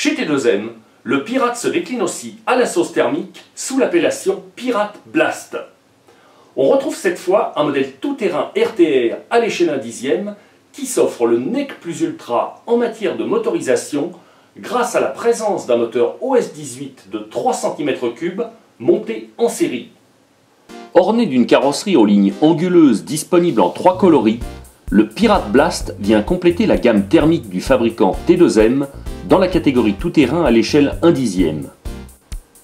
Chez T2M, le Pirate se décline aussi à la sauce thermique sous l'appellation Pirate Blast. On retrouve cette fois un modèle tout-terrain RTR à l'échelle 1/10 qui s'offre le nec plus ultra en matière de motorisation grâce à la présence d'un moteur OS18 de 3 cm3 monté en série. Orné d'une carrosserie aux lignes anguleuses disponible en 3 coloris, le Pirate Blast vient compléter la gamme thermique du fabricant T2M dans la catégorie tout-terrain à l'échelle 1/10.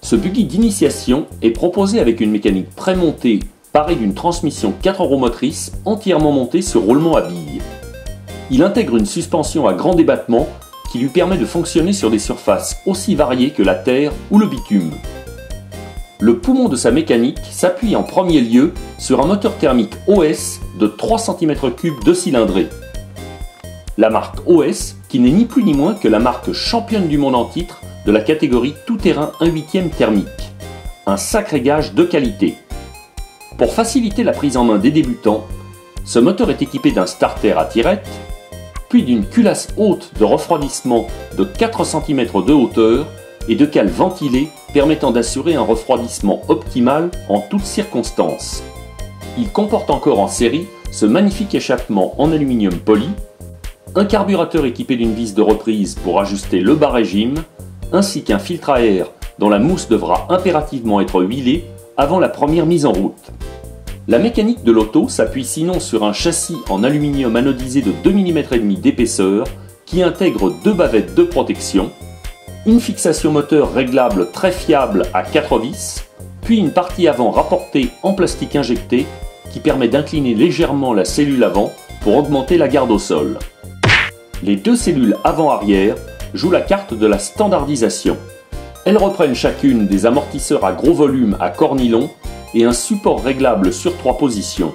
Ce buggy d'initiation est proposé avec une mécanique prémontée parée d'une transmission 4 roues motrices entièrement montée sur roulement à billes. Il intègre une suspension à grand débattement qui lui permet de fonctionner sur des surfaces aussi variées que la terre ou le bitume. Le poumon de sa mécanique s'appuie en premier lieu sur un moteur thermique OS de 3 cm3 de cylindrée. La marque OS, qui n'est ni plus ni moins que la marque championne du monde en titre de la catégorie tout-terrain 1/8 thermique. Un sacré gage de qualité. Pour faciliter la prise en main des débutants, ce moteur est équipé d'un starter à tirette, puis d'une culasse haute de refroidissement de 4 cm de hauteur et de cales ventilées permettant d'assurer un refroidissement optimal en toutes circonstances. Il comporte encore en série ce magnifique échappement en aluminium poli, un carburateur équipé d'une vis de reprise pour ajuster le bas régime, ainsi qu'un filtre à air dont la mousse devra impérativement être huilée avant la première mise en route. La mécanique de l'auto s'appuie sinon sur un châssis en aluminium anodisé de 2,5 mm d'épaisseur qui intègre 2 bavettes de protection, une fixation moteur réglable très fiable à 4 vis, puis une partie avant rapportée en plastique injecté qui permet d'incliner légèrement la cellule avant pour augmenter la garde au sol. Les 2 cellules avant-arrière jouent la carte de la standardisation. Elles reprennent chacune des amortisseurs à gros volume à cornilon et un support réglable sur 3 positions.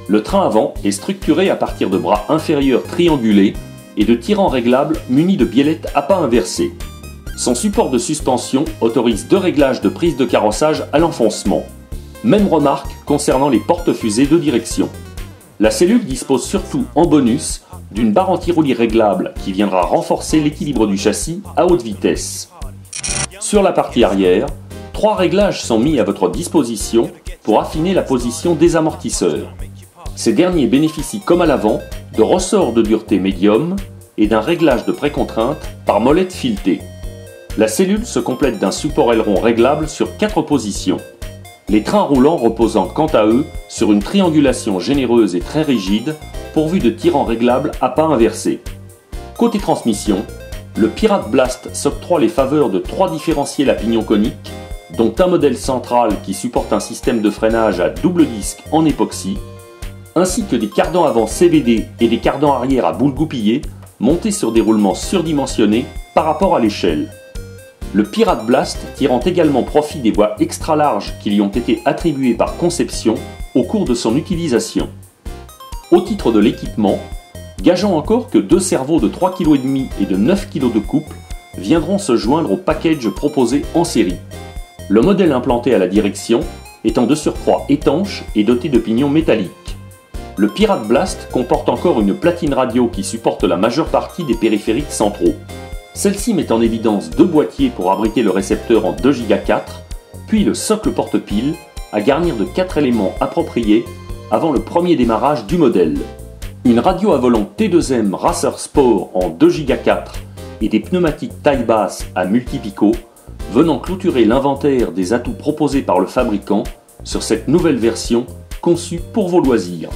Le train avant est structuré à partir de bras inférieurs triangulés et de tirants réglables munis de biellettes à pas inversées. Son support de suspension autorise 2 réglages de prise de carrossage à l'enfoncement. Même remarque concernant les porte-fusées de direction. La cellule dispose surtout en bonus d'une barre anti-roulis réglable qui viendra renforcer l'équilibre du châssis à haute vitesse. Sur la partie arrière, 3 réglages sont mis à votre disposition pour affiner la position des amortisseurs. Ces derniers bénéficient comme à l'avant de ressorts de dureté médium et d'un réglage de précontrainte par molette filetée. La cellule se complète d'un support aileron réglable sur 4 positions. Les trains roulants reposant quant à eux sur une triangulation généreuse et très rigide pourvue de tirants réglables à pas inversés. Côté transmission, le Pirate Blast s'octroie les faveurs de 3 différentiels à pignon conique, dont un modèle central qui supporte un système de freinage à double disque en époxy, ainsi que des cardans avant CVD et des cardans arrière à boule goupillée montés sur des roulements surdimensionnés par rapport à l'échelle. Le Pirate Blast tirant également profit des voies extra larges qui lui ont été attribuées par conception au cours de son utilisation. Au titre de l'équipement, gageons encore que 2 servos de 3,5 kg et de 9 kg de couple viendront se joindre au package proposé en série. Le modèle implanté à la direction étant de surcroît étanche et doté de pignons métalliques. Le Pirate Blast comporte encore une platine radio qui supporte la majeure partie des périphériques centraux. Celle-ci met en évidence 2 boîtiers pour abriter le récepteur en 2 Go 4, puis le socle porte-pile à garnir de 4 éléments appropriés avant le premier démarrage du modèle. Une radio à volant T2M Racer Sport en 2 Go 4 et des pneumatiques taille basse à multi-picots venant clôturer l'inventaire des atouts proposés par le fabricant sur cette nouvelle version conçue pour vos loisirs.